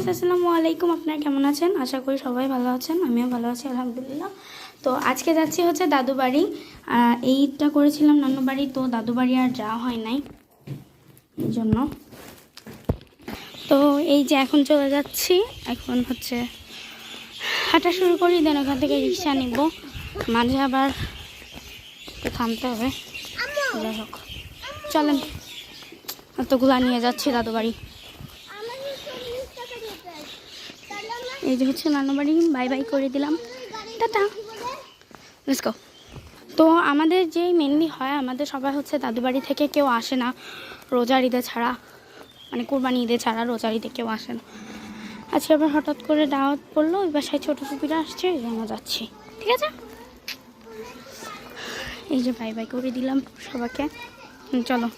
Guys, আসসালামু আলাইকুম। আপনারা কেমন আছেন? আশা করি সবাই ভালো আছেন, আমিও ভালো আছি আলহামদুলিল্লাহ। তো আজকে যাচ্ছি হচ্ছে দাদু বাড়ি। এইটা করেছিলাম নানু বাড়ি, তো দাদু বাড়ি আর যাওয়া হয় নাই এই জন্য। তো এই যে এখন চলে যাচ্ছি, এখন হচ্ছে হাঁটা শুরু করি, দেন ওখান থেকে রিক্সা নিব, মাঝে আবার থামতে হবে। যাই হোক, চলেন, এতগুলা নিয়ে যাচ্ছি দাদু বাড়ি। এই যে হচ্ছে নানু বাড়ি, বাই বাই করে দিলাম, টাটা, লেটস গো। তো আমাদের যে মেনলি হয়, আমাদের সবাই হচ্ছে দাদু বাড়ি থেকে কেউ আসে না রোজার ঈদে ছাড়া, মানে কুরবানি ঈদে ছাড়া রোজার ঈদে কেউ আসে না। আজকে আবার হঠাৎ করে দাওয়াত পড়লো, ওই বাসায় ছোটো ফুপিরা আসছে, এই জন্য যাচ্ছি। ঠিক আছে, এই যে বাই বাই করে দিলাম সবাইকে, চলো।